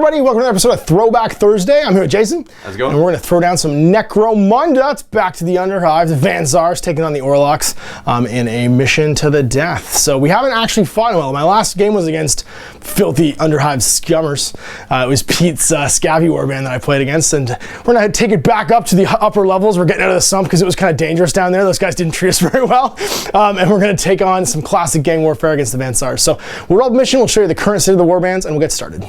everybody, welcome to another episode of Throwback Thursday. I'm here with Jason. How's it going? And we're going to throw down some Necromunda. It's back to the down-hive. The Saars taking on the Orlocks in a mission to the death. So we haven't actually fought well. My last game was against filthy down-hive scummers. It was Pete's Scavy warband that I played against, and we're going to take it back up to the upper levels. We're getting out of the sump because it was kind of dangerous down there. Those guys didn't treat us very well. And we're going to take on some classic gang warfare against the Saars. So we're all mission. We'll show you the current state of the warbands, and we'll get started.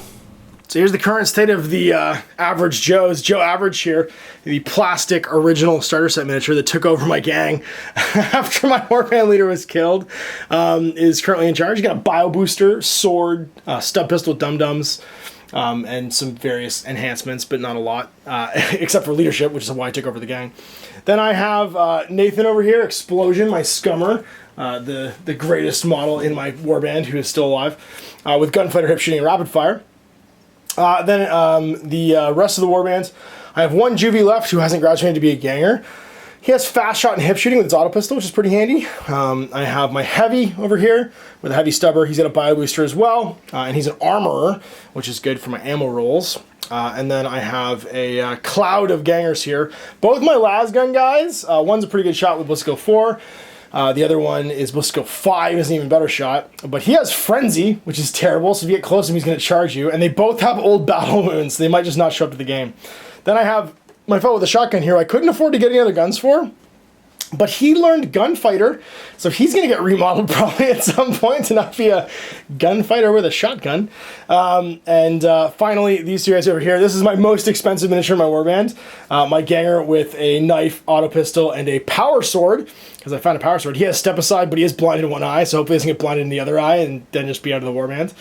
So here's the current state of the Average Joes. Joe Average here, the plastic original starter set miniature that took over my gang after my warband leader was killed, is currently in charge. You got a bio booster, sword, stub pistol, dum-dums, and some various enhancements, but not a lot, except for leadership, which is why I took over the gang. Then I have Nathan over here, Explosion, my scummer, the greatest model in my warband who is still alive, with gunfighter, hip shooting, and rapid fire. Then the rest of the warbands, I have one juvie left who hasn't graduated to be a ganger. He has fast shot and hip shooting with his auto pistol, which is pretty handy. I have my heavy over here with a heavy stubber. He's got a bio booster as well, and he's an armorer, which is good for my ammo rolls. And then I have a cloud of gangers here. Both my las gun guys, one's a pretty good shot with Blitzkill 4. The other one is Blitzkill 5, is an even better shot. But he has Frenzy, which is terrible, so if you get close to him, he's going to charge you. And they both have old battle wounds, so they might just not show up to the game. Then I have my fellow with a shotgun here, I couldn't afford to get any other guns for. But he learned gunfighter, so he's going to get remodeled probably at some point to not be a gunfighter with a shotgun. Finally, these two guys over here. This is my most expensive miniature in my warband. My ganger with a knife, auto pistol, and a power sword, because I found a power sword. He has step aside, but he is blinded in one eye, so hopefully he doesn't get blinded in the other eye and then just be out of the warband.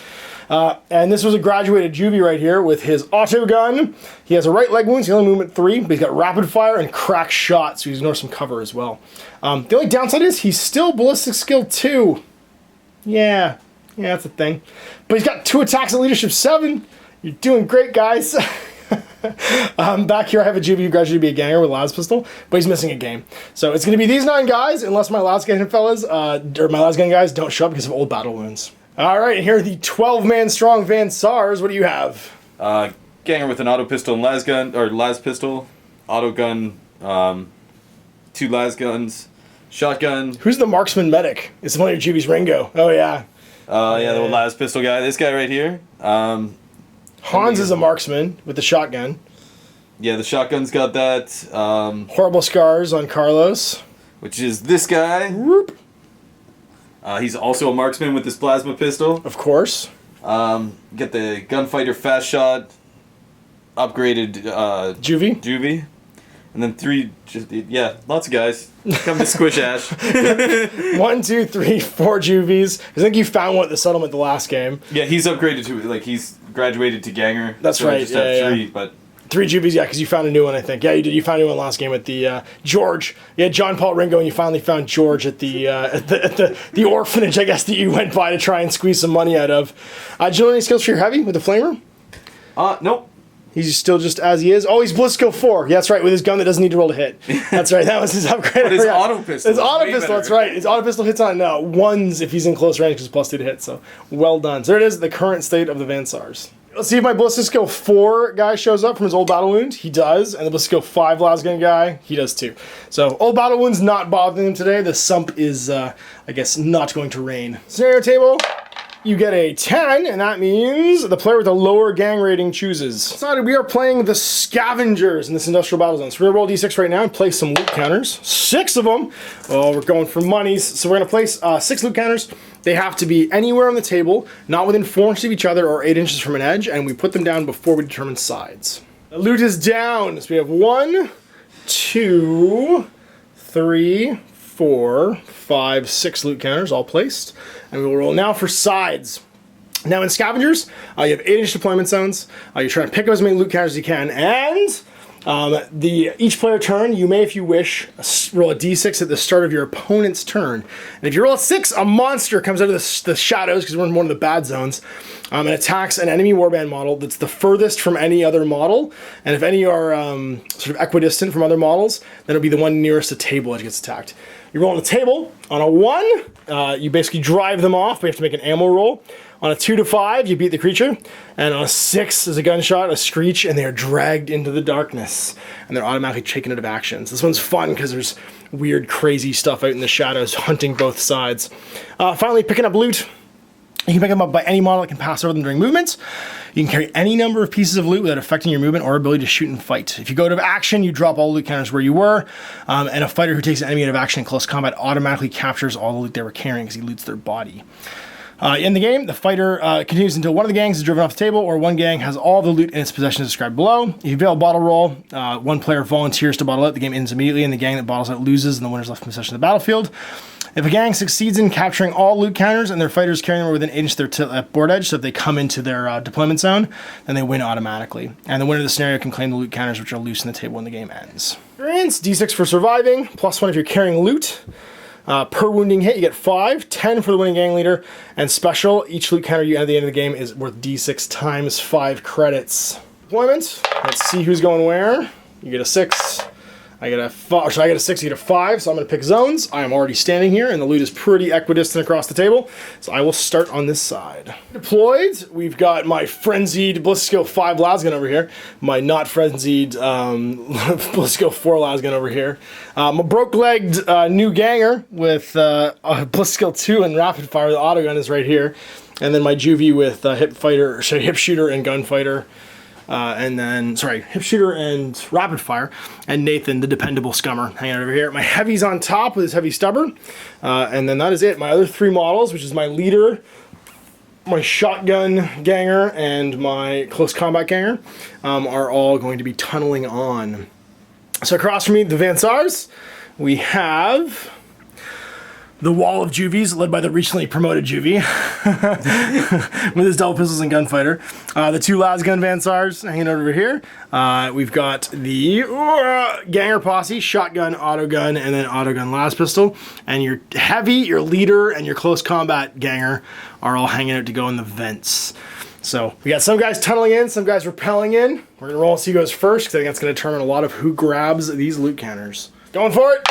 And this was a graduated juvie right here with his auto gun. He has a right leg wound, he's only movement 3, but he's got rapid fire and crack shot, so he's ignore some cover as well. The only downside is he's still ballistic skill 2. Yeah, that's a thing. But he's got 2 attacks at leadership 7. You're doing great, guys. Back here I have a juvie who graduated to be a ganger with a las pistol, but he's missing a game. So it's going to be these 9 guys, unless my las gun fellas, or my las gun guys don't show up because of old battle wounds. All right, and here are the 12-man strong Saars. What do you have? Ganger with an auto pistol and las gun, or las pistol, auto gun, 2 las guns, shotgun. Who's the marksman medic? It's one of your Juvie's Ringo. Oh, yeah. Yeah, the las pistol guy. This guy right here. Hans is a marksman with the shotgun. Yeah, the shotgun's got that. Horrible scars on Carlos. Which is this guy. Whoop. He's also a marksman with this plasma pistol. Of course. Get the gunfighter fast shot, upgraded juvie. And then 3, lots of guys. Come to Squish Ash. 1, 2, 3, 4 juvies. I think you found one at the settlement the last game. Yeah, he's upgraded to, he's graduated to ganger. That's so right, I just have 3, but... 3 juvies, yeah, because you found a new one, I think. Yeah, you did. You found a new one last game at the George. You had John Paul Ringo, and you finally found George at the the orphanage, I guess, that you went by to try and squeeze some money out of. Do you know any skills for your heavy with the flamer? Nope. He's still just as he is. Oh, he's Blitzkill 4. Yeah, that's right, with his gun that doesn't need to roll to hit. That's right, that was his upgrade. But his auto pistol. His auto pistol, that's right. His auto pistol hits on 1s if he's in close range because +2 to hit, so well done. So there it is, the current state of the Saars. Let's see if my Ballistic Skill 4 guy shows up from his old battle wound. He does. And the Ballistic Skill 5 lasgun guy, he does too. So old battle wound's not bothering him today. The sump is, I guess, not going to rain. Scenario table. You get a 10, and that means the player with the lower gang rating chooses. So we are playing the Scavengers in this industrial battle zone. So we're going to roll d6 right now and place some loot counters. 6 of them. Oh, we're going for monies. So we're going to place 6 loot counters. They have to be anywhere on the table, not within 4 inches of each other or 8 inches from an edge, and we put them down before we determine sides. The loot is down. So we have 1, 2, 3, 4, 5, 6 loot counters all placed. And we will roll now for sides. Now in Scavengers, you have 8-inch deployment zones. You're trying to pick up as many loot counters as you can, and each player turn, you may, if you wish, roll a d6 at the start of your opponent's turn. And if you roll a 6, a monster comes out of the shadows, because we're in one of the bad zones, and attacks an enemy warband model that's the furthest from any other model. And if any are sort of equidistant from other models, then it'll be the one nearest the table that gets attacked. You roll on the table. On a 1, you basically drive them off, but you have to make an ammo roll. On a 2 to 5, you beat the creature. And on a 6 is a gunshot, a screech, and they are dragged into the darkness. And they're automatically taken out of actions. This one's fun because there's weird, crazy stuff out in the shadows hunting both sides. Finally, picking up loot. You can pick them up by any model that can pass over them during movement. You can carry any number of pieces of loot without affecting your movement or ability to shoot and fight. If you go to action, you drop all loot counters where you were, and a fighter who takes an enemy out of action in close combat automatically captures all the loot they were carrying because he loots their body. In the game, the fighter continues until one of the gangs is driven off the table or one gang has all the loot in its possession as described below. If you fail a bottle roll, one player volunteers to bottle out, the game ends immediately, and the gang that bottles out loses, and the winner is left in possession of the battlefield. If a gang succeeds in capturing all loot counters and their fighters carrying them within 8 inches of their board edge, so if they come into their deployment zone, then they win automatically. And the winner of the scenario can claim the loot counters which are loose in the table when the game ends. Experience, D6 for surviving, +1 if you're carrying loot. Per wounding hit, you get 5, 10 for the winning gang leader, and special, each loot counter you get at the end of the game is worth D6 times 5 credits. Deployment, let's see who's going where. You get a 6. I get a 5, so I get a 6, you get a 5, so I'm going to pick zones. I am already standing here, and the loot is pretty equidistant across the table, so I will start on this side. Deployed, we've got my frenzied Bliss Skill 5 lasgun over here, my not frenzied Bliss Skill 4 lasgun over here, my broke-legged new ganger with Bliss Skill 2 and rapid fire, the autogun is right here, and then my juvie with hip shooter and gunfighter. Hip shooter and rapid fire, and Nathan, the dependable scummer, hanging out over here. My heavy's on top with his heavy stubber, and then that is it. My other 3 models, which is my leader, my shotgun ganger, and my close combat ganger, are all going to be tunneling on. So across from me, the Saars, we have the wall of juvies, led by the recently promoted juvie, with his double pistols and gunfighter. The 2 lasgun Saars hanging out over here. We've got the ganger posse, shotgun, autogun, and then autogun las pistol. And your heavy, your leader, and your close combat ganger are all hanging out to go in the vents. So we got some guys tunneling in, some guys rappelling in. We're gonna roll and see who goes first, because I think that's gonna determine a lot of who grabs these loot counters. Going for it.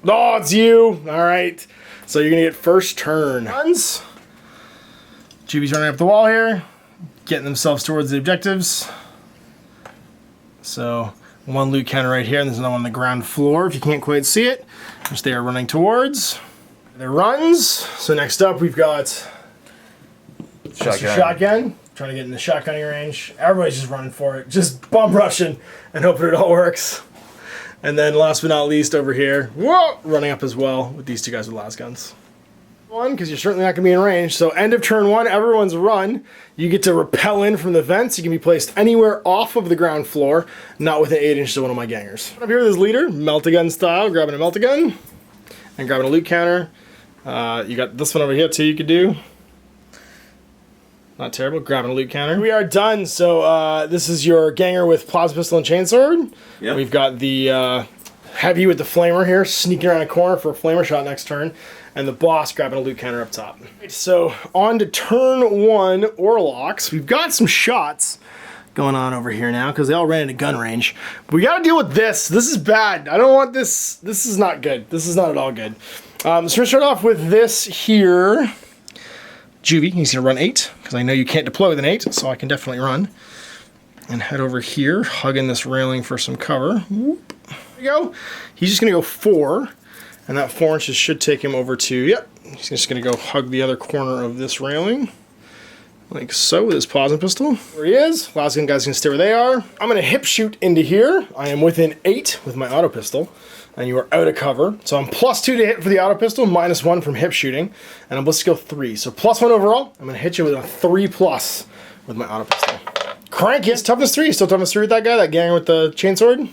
Oh, it's you. All right. So you're going to get first turn. Runs. Juvies running up the wall here, getting themselves towards the objectives. So 1 loot counter right here, and there's another one on the ground floor if you can't quite see it, which they are running towards. Their runs. So next up we've got shotgun. Trying to get in the shotgunning range. Everybody's just running for it. Just bum rushing and hoping it all works. And then last but not least over here, whoa, running up as well with these 2 guys with lasguns. Because you're certainly not going to be in range. So end of turn 1, everyone's run. You get to rappel in from the vents. You can be placed anywhere off of the ground floor, not within 8 inches of one of my gangers. Up here with his leader, melt-a-gun style, grabbing a melt-a-gun and grabbing a loot counter. You got this one over here too you could do. Not terrible. Grabbing a loot counter. We are done. So this is your ganger with plasma pistol and chainsword. Yep. We've got the heavy with the flamer here, sneaking around a corner for a flamer shot next turn. And the boss grabbing a loot counter up top. Right, so on to turn 1, Orlocks. We've got some shots going on over here now because they all ran into gun range. But we got to deal with this. This is bad. I don't want this. This is not good. This is not at all good. So we're going to start off with this here. Juvie, he's going to run 8, because I know you can't deploy with an 8, so I can definitely run. And head over here, hugging this railing for some cover. Whoop. There you go. He's just going to go 4, and that 4 inches should take him over to, yep, he's just going to go hug the other corner of this railing. Like so, with his plasma pistol. There he is. Last gun guys can stay where they are. I'm going to hip shoot into here. I am within 8 with my auto pistol. And you are out of cover. So I'm +2 to hit for the auto pistol, -1 from hip shooting, and I'm Bliss Skill 3. So +1 overall. I'm gonna hit you with a 3+ with my auto pistol. Crank, yes, toughness 3. Still toughness 3 with that guy, that gang with the chainsword?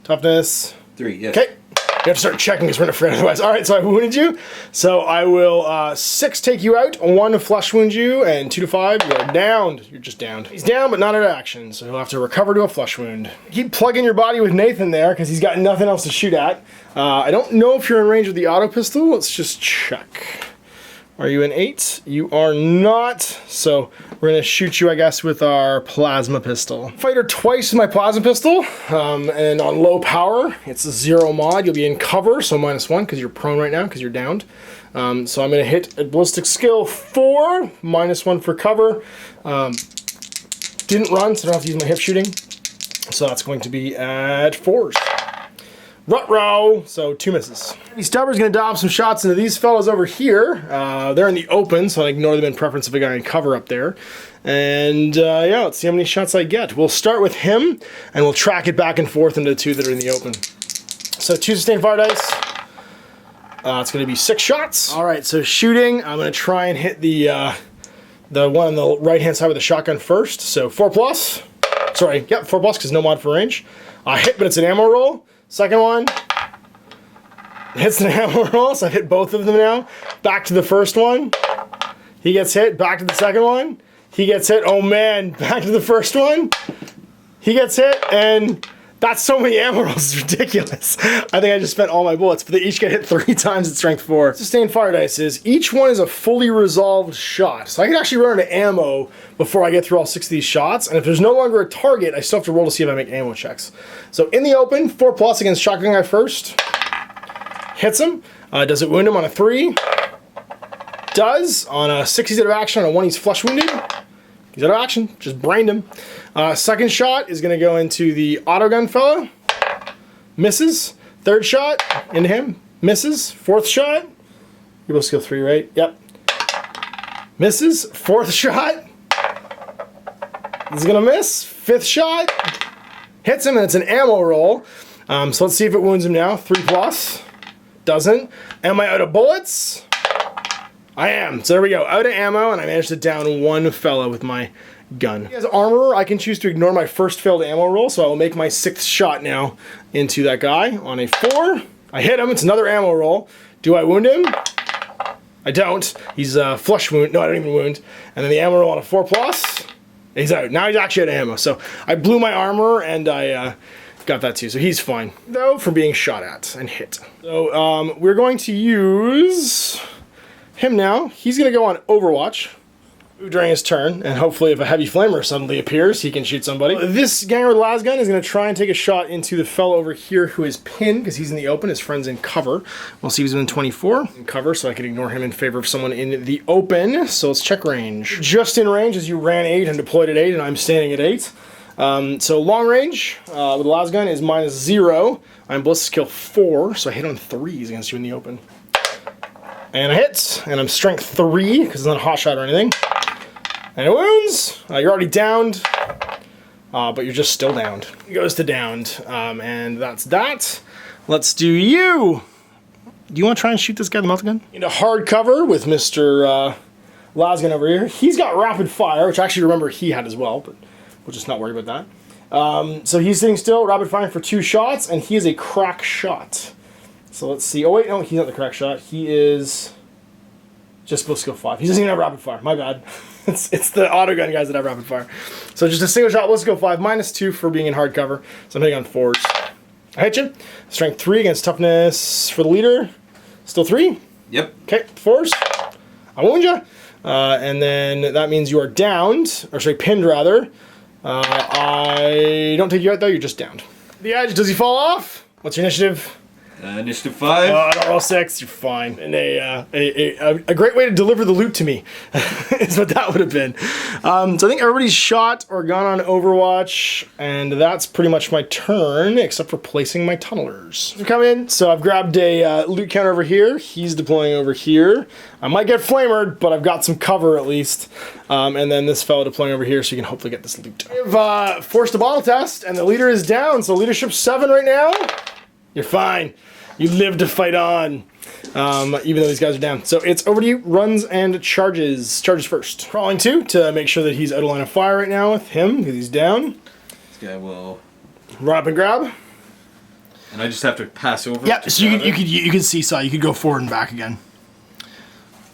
Toughness 3, yes. Okay. You have to start checking because we're gonna forget otherwise. All right, so I wounded you. So I will 6 take you out, 1 to flesh wound you, and 2 to 5, you are downed. You're just downed. He's down, but not out of action, so he'll have to recover to a flesh wound. Keep plugging your body with Nathan there because he's got nothing else to shoot at. I don't know if you're in range with the auto pistol. Let's just check. Are you an 8? You are not. So we're gonna shoot you, I guess, with our plasma pistol. Fighter twice with my plasma pistol, and on low power, it's a 0 mod. You'll be in cover, so -1 because you're prone right now because you're downed. So I'm gonna hit a ballistic skill 4, -1 for cover. Didn't run, so I don't have to use my hip shooting. So that's going to be at 4s. Ruh-roh! So 2 misses. Stubber's gonna dial some shots into these fellas over here. They're in the open, so I ignore them in preference if I got any cover up there. And yeah, let's see how many shots I get. We'll start with him, and we'll track it back and forth into the 2 that are in the open. So 2 sustained fire dice. It's gonna be 6 shots. All right, so shooting, I'm gonna try and hit the one on the right-hand side with the shotgun first. So 4+. Sorry, yep, 4+, because no mod for range. Hit, but it's an ammo roll. Second one. Hits an ammo roll, so I've hit both of them now. Back to the first one. He gets hit. Back to the second one. He gets hit. Oh man, back to the first one. He gets hit, and that's so many ammo rolls, it's ridiculous. I think I just spent all my bullets, but they each get hit 3 times at strength 4. Sustained fire dice is, each one is a fully resolved shot. So I can actually run into ammo before I get through all 6 of these shots, and if there's no longer a target, I still have to roll to see if I make ammo checks. So in the open, 4+ against shotgun guy first. Hits him. Does it wound him on a 3? Does. On a 6 he's out of action, on a 1 he's flush wounded. He's out of action, just brained him. Second shot is gonna go into the autogun fella. Misses. Third shot, into him. Misses. Fourth shot. You're both skill 3, right? Yep. Misses. Fourth shot. He's gonna miss. Fifth shot. Hits him, and it's an ammo roll. So let's see if it wounds him now. 3+. Doesn't. Am I out of bullets? I am. So there we go. Out of ammo, and I managed to down 1 fella with my gun. As armorer, I can choose to ignore my first failed ammo roll, so I will make my 6th shot now into that guy on a 4. I hit him. It's another ammo roll. Do I wound him? I don't. He's flush wound. No, I don't even wound. And then the ammo roll on a 4+. He's out. Now he's actually out of ammo. So I blew my armor, and I got that too. So he's fine, though, from being shot at and hit. So we're going to use him now. He's going to go on Overwatch during his turn, and hopefully if a heavy flamer suddenly appears, he can shoot somebody. This ganger with the las gun is going to try and take a shot into the fellow over here who is pinned, because he's in the open, his friend's in cover. We'll see if he's in 24. In cover, so I can ignore him in favor of someone in the open. So let's check range. Just in range, as you ran 8 and deployed at 8, and I'm standing at 8. So long range with the las gun is -0. I'm ballistic skill 4, so I hit on 3s against you in the open. And I hit, and I'm strength 3, because it's not a hot shot or anything. And it wounds. You're already downed, but you're just still downed. He goes to downed, and that's that. Let's do you. Do you want to try and shoot this guy with the melta gun? Into hard cover with Mr. Lasgun over here. He's got rapid fire, which I actually remember he had as well, but we'll just not worry about that. So he's sitting still, rapid firing for 2 shots, and he is a crack shot. So let's see. Oh wait, no, he's not the crack shot. He is just supposed to go 5. He doesn't even have rapid fire. My bad. It's the autogun guys that have rapid fire. So just a single shot. Let's go 5. -2 for being in hard cover. So I'm hitting on 4s. I hit you. Strength 3 against toughness for the leader. Still 3. Yep. Okay, 4s. I wound you. And then that means you are downed, or sorry, pinned rather. I don't take you out though. You're just downed. The edge. Does he fall off? What's your initiative? Initiative 5. Don't roll 6, you're fine. And a great way to deliver the loot to me is what that would have been. So I think everybody's shot or gone on Overwatch, and that's pretty much my turn, except for placing my tunnelers. Come in, so I've grabbed a loot counter over here. He's deploying over here. I might get flamered, but I've got some cover at least. And then this fellow deploying over here, so you can hopefully get this loot. I've forced a bottle test, and the leader is down, so leadership 7 right now. You're fine. You live to fight on, even though these guys are down. So it's over to you. Runs and charges. Charges first. Crawling 2 to make sure that he's out of line of fire right now with him, because he's down. This guy will run up and grab. And I just have to pass over. Yeah, so you could seesaw. You could go forward and back again.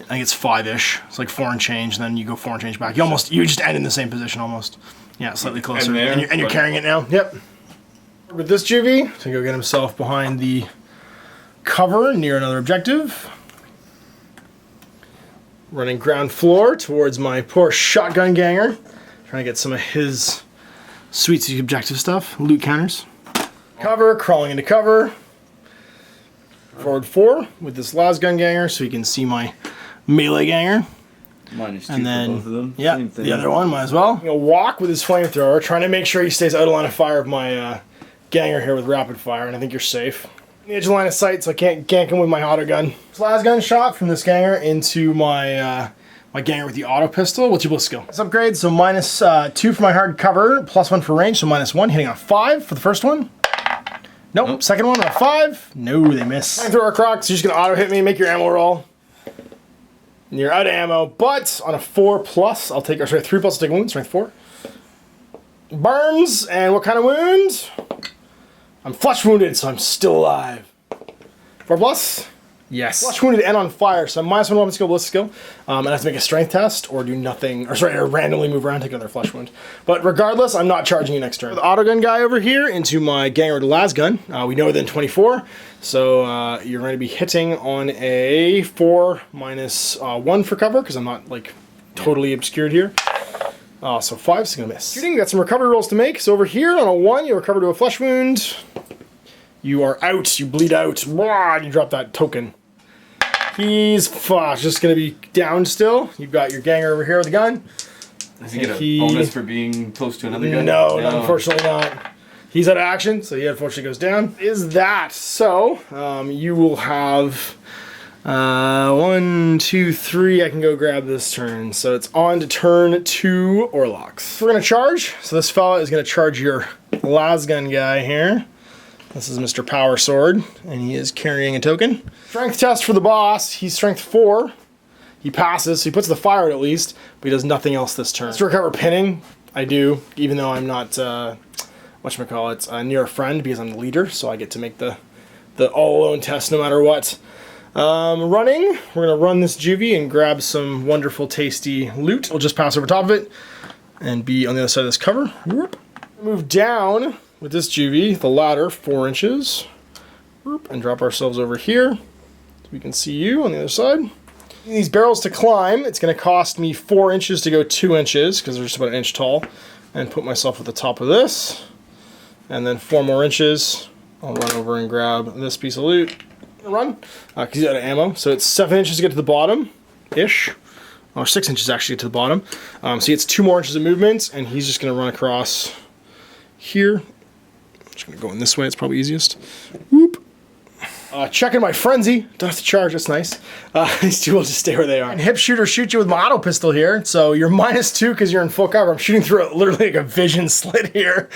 I think it's 5-ish. It's like 4 and change, and then you go 4 and change back. You just end in the same position almost. Yeah, slightly closer. And you're carrying it now. Yep. With this juvie, to go get himself behind the cover near another objective. Running ground floor towards my poor shotgun ganger. Trying to get some of his sweet objective stuff. Loot counters. Cover, crawling into cover. Forward 4 with this lasgun ganger so you can see my melee ganger. -2 and then, for both of them. Yeah, the other one might as well. He'll walk with his flamethrower, trying to make sure he stays out of line of fire of my ganger here with rapid fire, and I think you're safe. The edge of line of sight, so I can't gank him with my auto gun. Lasgun shot from this ganger into my my ganger with the auto pistol. What's your bliss skill? This upgrade, so -2 for my hard cover, +1 for range, so -1. Hitting on 5 for the first one. Nope. Second one on a 5. No, they miss. Flamethrower crocs, you're just gonna auto hit me, make your ammo roll. And you're out of ammo, but on a 4+, I'll take, or sorry, 3+, I'll take a wound, strength 4. Burns, and what kind of wound? I'm flesh wounded, so I'm still alive. 4+? Yes. Flesh wounded and on fire, so I'm -1 weapon skill, ballistic skill. And I have to make a strength test or do nothing, or sorry, or randomly move around, take another flesh wound. But regardless, I'm not charging you next turn. The autogun guy over here into my ganger with the lasgun. We know within 24, so you're going to be hitting on a 4 -1 for cover, because I'm not like totally obscured here. So 5, so gonna miss. Shooting, got some recovery rolls to make. So over here on a 1, you recover to a flesh wound. You are out, you bleed out. Blah, you drop that token. He's just gonna be down still. You've got your ganger over here with a gun. Does he get a bonus for being close to another guy? No, unfortunately not. He's out of action, so he unfortunately goes down. Is that so? You will have 1, 2, 3. I can go grab this turn. So it's on to turn 2 Orlocks. We're gonna charge. So this fella is gonna charge your lasgun guy here. This is Mr. Power Sword, and he is carrying a token. Strength test for the boss. He's strength 4. He passes, so he puts the fire out at least, but he does nothing else this turn. To recover pinning, I do, even though I'm not, whatchamacallit, near a friend, because I'm the leader, so I get to make the all-alone test no matter what. Running, we're going to run this juvie and grab some wonderful, tasty loot. We'll just pass over top of it and be on the other side of this cover. Whoop. Move down with this juvie, the ladder, 4 inches. Whoop, and drop ourselves over here so we can see you on the other side. These barrels to climb, it's going to cost me 4 inches to go 2 inches, because they're just about an inch tall. And put myself at the top of this. And then 4 more inches. I'll run over and grab this piece of loot. Run, because he's out of ammo. So it's 7 inches to get to the bottom-ish. Or 6 inches actually to the bottom. So he gets 2 more inches of movement, and he's just going to run across here. I'm just going to go in this way, it's probably easiest. Whoop. Checking my frenzy. Don't have to charge, that's nice. These two will just stay where they are. And hip shooter shoot you with my auto pistol here. So you're -2 because you're in full cover. I'm shooting through literally like a vision slit here.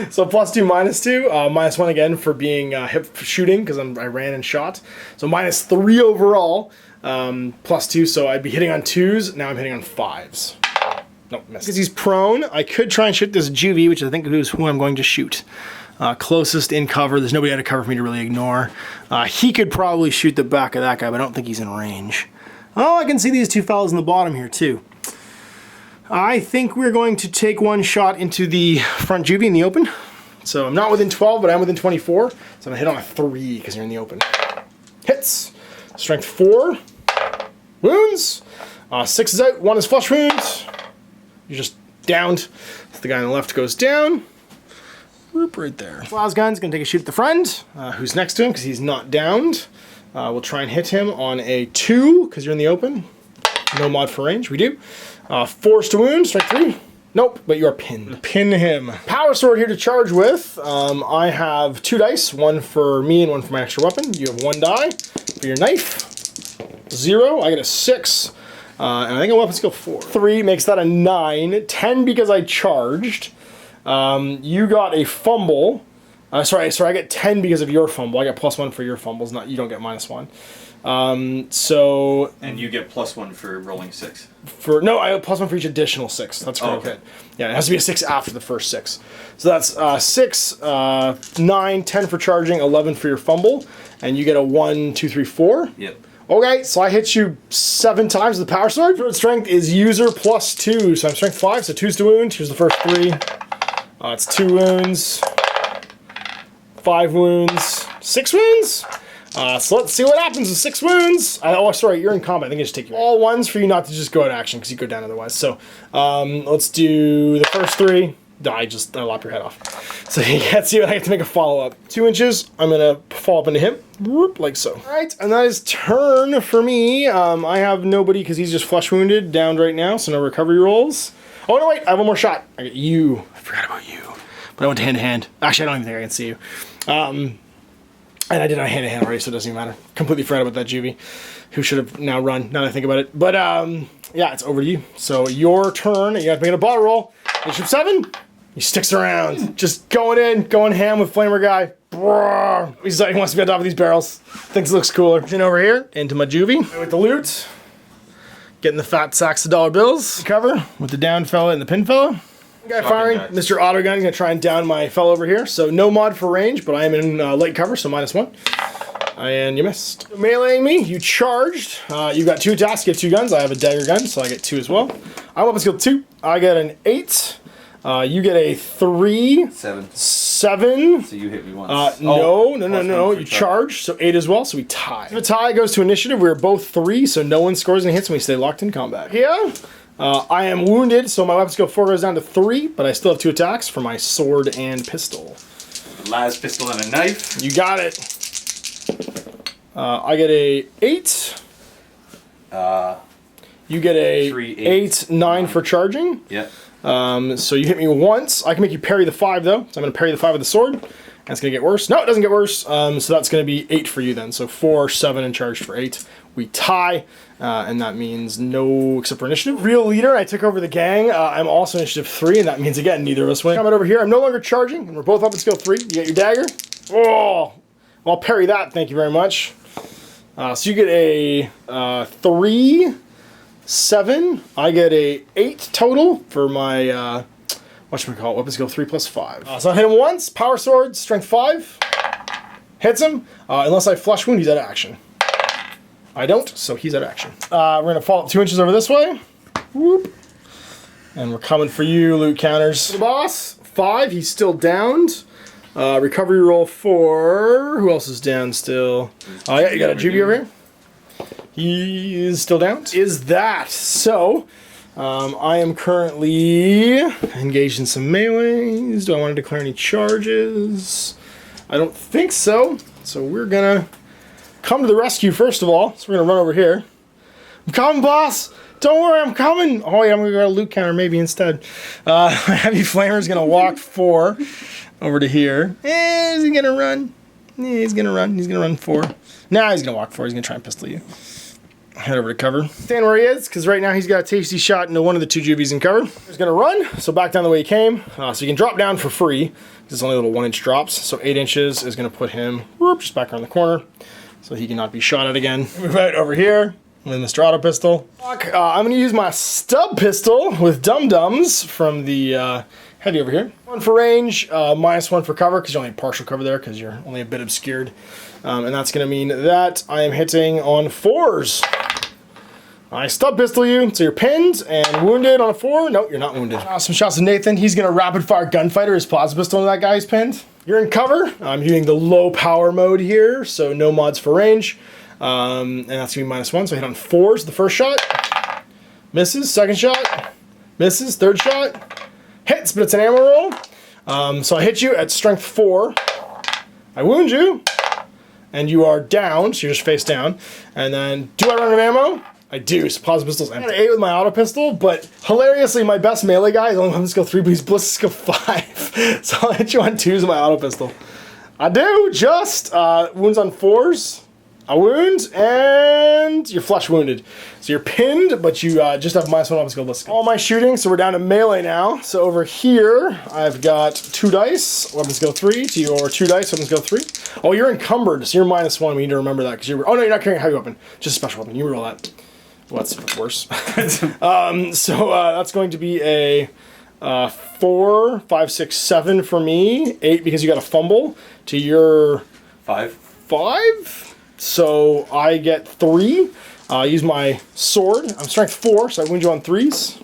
So +2, -2. -1 again for being hip shooting because I ran and shot. So -3 overall. +2, so I'd be hitting on 2s. Now I'm hitting on 5s. Nope, missed. Because he's prone, I could try and shoot this juvie, which I think is who I'm going to shoot. Closest in cover. There's nobody out of cover for me to really ignore. He could probably shoot the back of that guy, but I don't think he's in range. Oh, I can see these two fellas in the bottom here too. I think we're going to take one shot into the front juvie in the open. So I'm not within 12, but I'm within 24. So I'm gonna hit on a 3 because you're in the open. Hits. Strength 4. Wounds. 6 is out. 1 is flesh wounds. You're just downed. So the guy on the left goes down. Whoop, right there. Lasgun's gonna take a shoot at the friend, who's next to him because he's not downed. We'll try and hit him on a 2 because you're in the open. No mod for range, we do. Force to wound, strike 3. Nope, but you are pinned. Pin him. Power sword here to charge with. I have 2 dice, 1 for me and 1 for my extra weapon. You have 1 die for your knife. 0, I get a 6. And I think a weapon skill 4. 3 makes that a 9. 10 because I charged. You got a fumble. Sorry, I get 10 because of your fumble. I got +1 for your fumbles. You don't get -1. And you get +1 for rolling 6. No, I have +1 for each additional 6. That's correct. Oh, okay. Yeah, it has to be a 6 after the first 6. So that's 6, 9, 10 for charging, 11 for your fumble, and you get a 1, 2, 3, 4. Yep. Okay, so I hit you 7 times with the power sword. Sword strength is user +2, so I'm strength 5, so 2's to wound. Here's the first 3. It's 2 wounds, 5 wounds, 6 wounds. So let's see what happens with 6 wounds. Oh, sorry, you're in combat. I think I just take you all 1s for you not to just go in action because you go down otherwise. So let's do the first 3. I lop your head off. So you can't see what I have to make a follow-up. 2 inches, I'm gonna follow up into him, whoop, like so. All right, and that is turn for me. I have nobody because he's just flesh wounded, downed right now, so no recovery rolls. Oh no, wait, I have one more shot. I got you. I forgot about you. But I went hand to hand. Actually, I don't even think I can see you. And I did it hand to hand already, so it doesn't even matter. Completely forgot about that juvie, who should have now run, now that I think about it. But yeah, it's over to you. So your turn, you have to make a bottle roll. Initiative 7. He sticks around, just going ham with Flamer Guy. He's like, he wants to be on top of these barrels. Thinks it looks cooler. In over here, into my juvie. With the loot. Getting the fat sacks of dollar bills. Cover with the down fella and the pin fella. Guy firing, Mr. Autogun, gonna try and down my fellow over here. So no mod for range, but I am in light cover, so -1. And you missed. Meleeing me, you charged. You got 2 attacks, you get 2 guns. I have a dagger gun, so I get 2 as well. I'm weapon skill 2. I get an 8. You get a 3. 7. So you hit me once. No. You charge, so 8 as well, so we tie. If a tie goes to initiative, we're both 3, so no one scores any hits and we stay locked in combat. Yeah. I am wounded, so my weapon skill 4 goes down to 3, but I still have 2 attacks for my sword and pistol. Las pistol and a knife. You got it. I get a 8. You get a 3, 8, 9 for charging. Yeah. So you hit me once. I can make you parry the 5 though. So I'm going to parry the 5 with the sword. That's going to get worse. No, it doesn't get worse. So that's going to be 8 for you then. So 4, 7, and charged for 8. We tie, and that means no except for initiative. Real leader, I took over the gang. I'm also initiative 3, and that means again neither of us win. Coming over here, I'm no longer charging, and we're both up at skill 3. You get your dagger. Oh, I'll parry that. Thank you very much. So you get a 3, 7. I get a 8 total for my whatchamacallit, weapon skill 3 plus 5. So I hit him once. Power sword, strength 5. Hits him. Unless I flush wound, he's out of action. I don't, so he's out of action. We're gonna fall up 2 inches over this way. Whoop. And we're coming for you, loot counters. The boss, 5, he's still downed. Recovery roll 4. Who else is down still? Yeah, you got a juvie over here. He is still down. Is that so? I am currently engaged in some melees. Do I want to declare any charges? I don't think so. So we're gonna come to the rescue first of all. So we're gonna run over here. I'm coming, boss. Don't worry, I'm coming. Oh yeah, I'm gonna go to loot counter maybe instead. Heavy Flamer's gonna walk 4 over to here. Is he gonna run? Yeah, he's gonna run. He's gonna run 4. Nah, he's gonna walk 4. He's gonna try and pistol you. Head over to cover. Stand where he is, because right now he's got a tasty shot into one of the 2 juvies in cover. He's gonna run, so back down the way he came. So you can drop down for free, because it's only little 1-inch drops. So 8 inches is gonna put him whoop, just back around the corner, so he cannot be shot at again. Move out over here with Mr. Auto Pistol. I'm gonna use my stub pistol with dum-dums from the heavy over here. 1 for range, -1 for cover, because you're only in partial cover there, because you're only a bit obscured. And that's gonna mean that I am hitting on 4s. I stub pistol you, so you're pinned and wounded on a 4. Nope, you're not wounded. Some shots of Nathan. He's gonna rapid fire gunfighter his plasma pistol into that guy who's pinned. You're in cover. I'm using the low power mode here, so no mods for range. And that's gonna be -1, so I hit on 4s the first shot. Misses, second shot. Misses, third shot. Hits, but it's an ammo roll. So I hit you at strength 4. I wound you, and you are down, so you're just face down. And then, do I run out of ammo? I do, so plasma pistol's empty. I got an 8 with my auto pistol, but hilariously, my best melee guy is only weapon skill 3, but he's ballistic skill 5. So I'll hit you on 2s with my auto pistol. I do, just. Wounds on 4s. A wound, and you're flesh wounded. So you're pinned, but you just have -1 weapon skill ballistic. All my shooting, so we're down to melee now. So over here, I've got 2 dice, weapon skill 3, to your 2 dice, weapon skill 3. Oh, you're encumbered, so you're -1. We need to remember that, because you're. Oh no, you're not carrying a heavy weapon, just a special weapon. You roll that. Well, that's worse. So that's going to be a 4, 5, 6, 7 for me. 8 because you got a fumble to your 5. 5. So I get 3. Use my sword. I'm strength 4, so I wound you on 3s.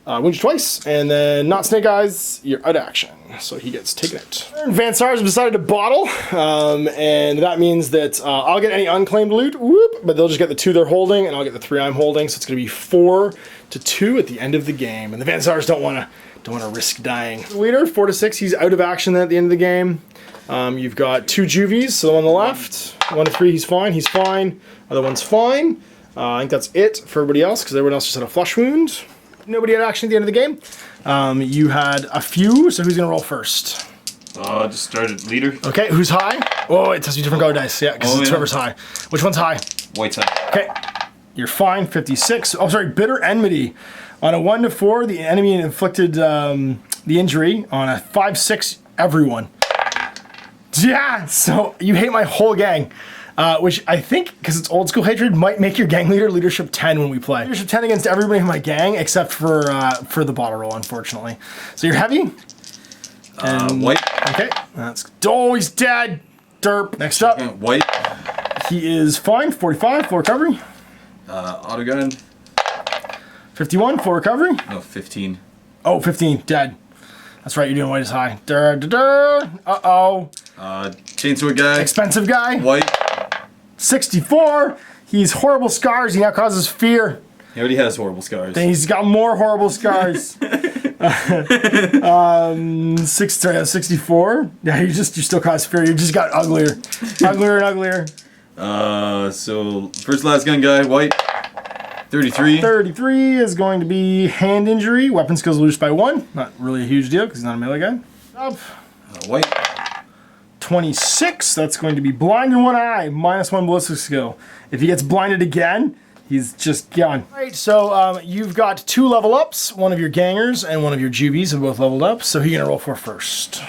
Wound you twice, and then not Snake Eyes, you're out of action. So he gets taken out. Van Saars decided to bottle, and that means that I'll get any unclaimed loot, whoop, but they'll just get the 2 they're holding, and I'll get the 3 I'm holding. So it's going to be 4-2 at the end of the game, and the Van Saars don't want to risk dying. The leader 4-6, he's out of action then at the end of the game. You've got 2 juvies, so on the left, 1-3, he's fine. He's fine. Other one's fine. I think that's it for everybody else because everyone else just had a flesh wound. Nobody had action at the end of the game. You had a few, so who's going to roll first? Just started leader. Okay, who's high? Oh, it has to be different color dice. Yeah, because it's whoever's high. Which one's high? White's high. Okay, you're fine, 56. Oh, sorry, bitter enmity. On a 1-4, the enemy inflicted the injury. On a 5-6, everyone. Yeah, so you hate my whole gang. Which I think, because it's old school hatred, might make your gang leader leadership 10 when we play. Leadership 10 against everybody in my gang, except for the bottle roll, unfortunately. So you're heavy. White. Okay, that's... Oh, he's dead! Derp. Next up. White. He is fine, 45, full recovery. Autogun. 51, full recovery. No, 15. Oh, 15, dead. That's right, you're doing white as high. Uh-oh. Chainsaw guy. Expensive guy. White. 64. He's horrible scars. He now causes fear. He already has horrible scars. Then he's got more horrible scars. 64. Yeah, you still cause fear. You just got uglier, uglier and uglier. So first last gun guy, white. 33. 33 is going to be hand injury. Weapon skills reduced by 1. Not really a huge deal because he's not a melee guy. Up. White. 26, that's going to be blind in one eye, -1 ballistic skill. If he gets blinded again, he's just gone. All right, so you've got 2 level ups, one of your gangers and one of your juvies have both leveled up, so who are you gonna roll for first?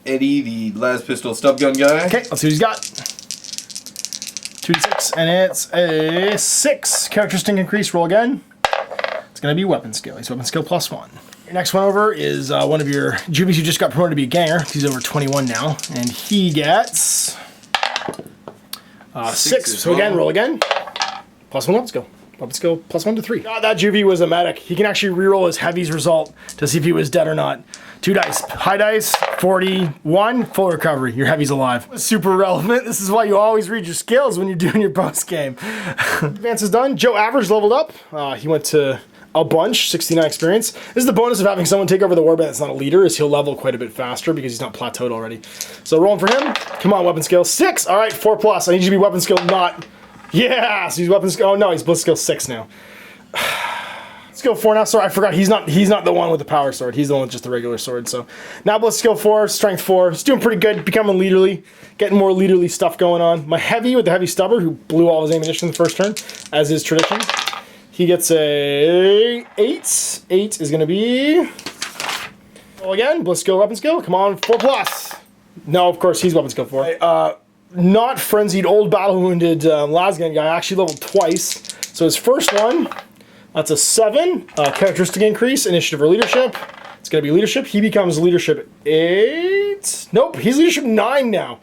Eddie, the las pistol stub gun guy. Okay, let's see what he's got. 2d6, and it's a 6. Characteristic increase, roll again. It's gonna be weapon skill, he's weapon skill +1. Your next one over is one of your juvies who just got promoted to be a ganger. He's over 21 now, and he gets 6. So again, roll again. +1 weapon skill. Weapon skill +1 to 3. God, that juvie was a medic. He can actually reroll his heavy's result to see if he was dead or not. 2 dice. High dice, 41, full recovery. Your heavy's alive. Super relevant. This is why you always read your skills when you're doing your post game. Advance is done. Joe Average leveled up. He went to a bunch, 69 experience. This is the bonus of having someone take over the warband that's not a leader, is he'll level quite a bit faster because he's not plateaued already. So rolling for him. Come on, weapon skill 6. All right, 4+. I need you to be weapon skill not... Yeah, so he's weapon skill... Oh no, he's bliss skill 6 now. Skill 4 now. Sorry, I forgot. He's not the one with the power sword. He's the one with just the regular sword. So now bliss skill 4, strength 4. He's doing pretty good, becoming leaderly, getting more leaderly stuff going on. My heavy with the heavy stubber, who blew all his ammunition in the first turn, as is tradition. He gets a 8. 8 is going to be... Well, again, bliss skill, weapon skill. Come on, 4+. No, of course, he's weapon skill 4. Not frenzied, old battle wounded Lasgan guy actually leveled twice. So his first one, that's a 7. Characteristic increase, initiative or leadership. It's going to be leadership. He becomes leadership 8. Nope, he's leadership 9 now.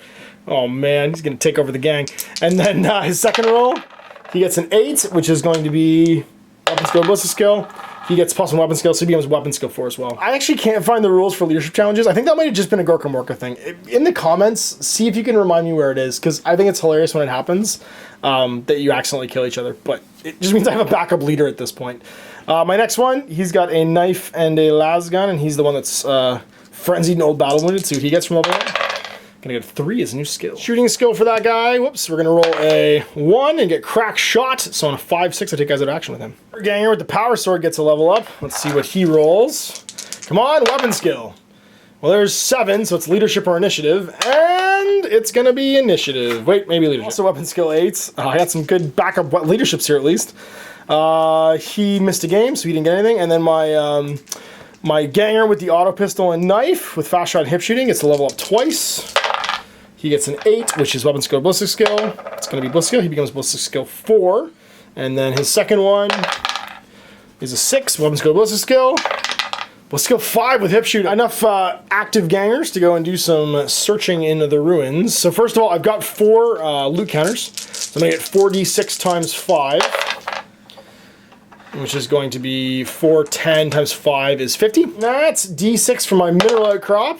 Oh man, he's going to take over the gang. And then his second roll, he gets an 8, which is going to be weapon skill, ballistic skill. He gets +1 weapon skill, so he becomes weapon skill 4 as well. I actually can't find the rules for leadership challenges. I think that might have just been a Gorka Morka thing. In the comments, see if you can remind me where it is, because I think it's hilarious when it happens that you accidentally kill each other. But it just means I have a backup leader at this point. My next one, he's got a knife and a las gun, and he's the one that's frenzied and old battle wounded, so he gets from level 1. Gonna get a 3 as a new skill. Shooting skill for that guy. Whoops, we're gonna roll a 1 and get crack shot. So on a 5-6, I take guys out of action with him. Our ganger with the power sword gets a level up. Let's see what he rolls. Come on, weapon skill. Well, there's 7, so it's leadership or initiative, and it's gonna be initiative. Wait, maybe leadership. Also weapon skill 8. I got some good backup leaderships here at least. He missed a game, so he didn't get anything. And then my ganger with the auto pistol and knife with fast shot and hip shooting gets to level up twice. He gets an 8, which is weapon skill, ballistic skill. It's going to be ballistic skill. He becomes ballistic skill 4. And then his second one is a 6, weapon skill, ballistic skill. Ballistic skill 5 with hip shoot. Enough active gangers to go and do some searching in the ruins. So first of all, I've got 4 loot counters. So I'm going to get 4d6 times 5. which is going to be 410 times 5 is 50. That's D6 for my mineral outcrop.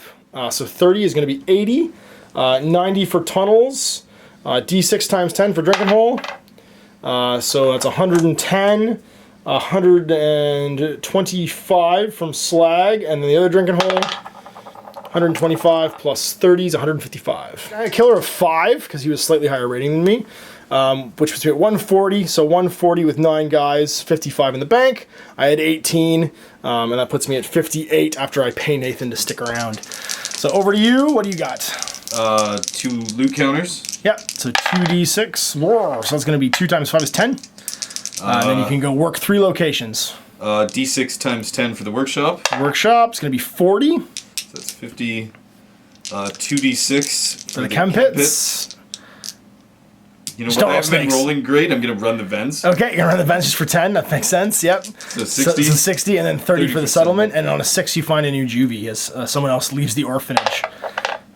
So 30 is going to be 80. 90 for tunnels. D6 times 10 for drinking hole. So that's 110. 125 from slag, and then the other drinking hole. 125 plus 30 is 155. A killer of 5, because he was slightly higher rating than me, which was at 140, so 140 with 9 guys, 55 in the bank. I had 18, and that puts me at 58 after I pay Nathan to stick around. So over to you, what do you got? 2 loot counters. Yep, so 2d6, so that's going to be 2 times 5 is 10. And then you can go work 3 locations. D6 times 10 for the workshop. Workshop's going to be 40. So that's 50. 2d6 For the chem pits. You know what? I haven't been rolling great. I'm going to run the vents. Okay, you're going to run the vents just for 10. That makes sense. Yep. So 60. So 60 and then 30 for the settlement. And on a 6, you find a new juvie as someone else leaves the orphanage.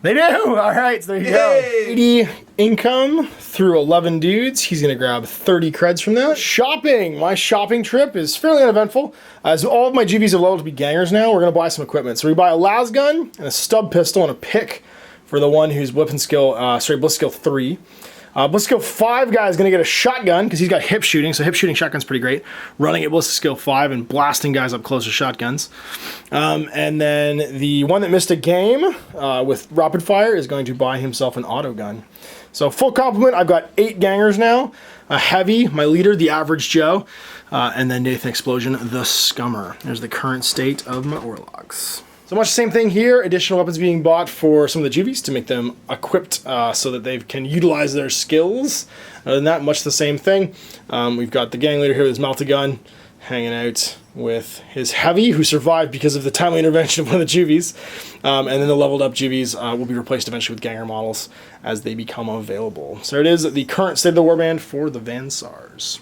They do! All right, so there you go. 80 income through 11 dudes. He's going to grab 30 creds from that. Shopping. My shopping trip is fairly uneventful. As all of my GVs have leveled to be gangers now, we're going to buy some equipment. So we buy a las gun and a stub pistol and a pick for the one who's bliss skill 3. Bliss skill 5 guy is going to get a shotgun because he's got hip shooting, so hip shooting shotgun's pretty great. Running at bliss skill 5 and blasting guys up close with shotguns. And then the one that missed a game with rapid fire is going to buy himself an auto gun. So full complement, I've got 8 gangers now. A heavy, my leader, the average Joe, and then Nathan Explosion, the scummer. There's the current state of my Orlocks. So much the same thing here, additional weapons being bought for some of the juvies to make them equipped so that they can utilize their skills. Other than that, much the same thing. We've got the gang leader here with his melta-gun, hanging out with his heavy, who survived because of the timely intervention of one of the juvies. And then the leveled up juvies will be replaced eventually with ganger models as they become available. So it is the current state of the warband for the Saars.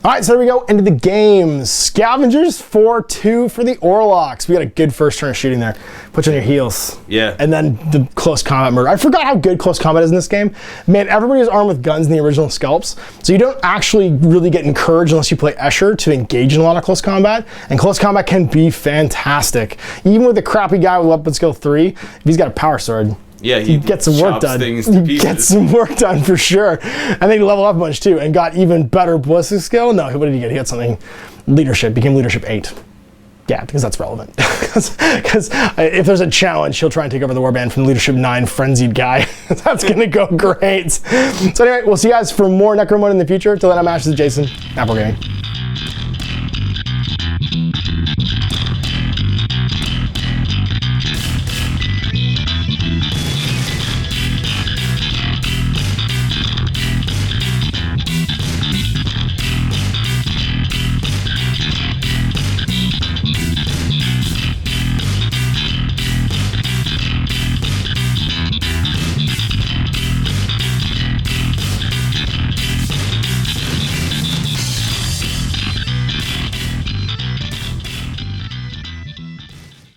All right, so there we go, into the games. Scavengers 4-2 for the Orlocks. We got a good first turn of shooting there. Put you on your heels. Yeah. And then the close combat murder. I forgot how good close combat is in this game. Man, everybody is armed with guns in the original scalps, so you don't actually really get encouraged unless you play Escher to engage in a lot of close combat, and close combat can be fantastic. Even with a crappy guy with weapon skill 3, if he's got a power sword, yeah, he get some work done. Get some work done for sure. And then he leveled up a bunch too and got even better ballistic skill. No, what did he get? He got something leadership, became leadership 8. Yeah, because that's relevant. Because if there's a challenge, he'll try and take over the warband from the leadership 9 frenzied guy. That's gonna go great. So anyway, we'll see you guys for more Necromunda in the future. Till then, I'm Ash, this is Jason. Apple Gaming.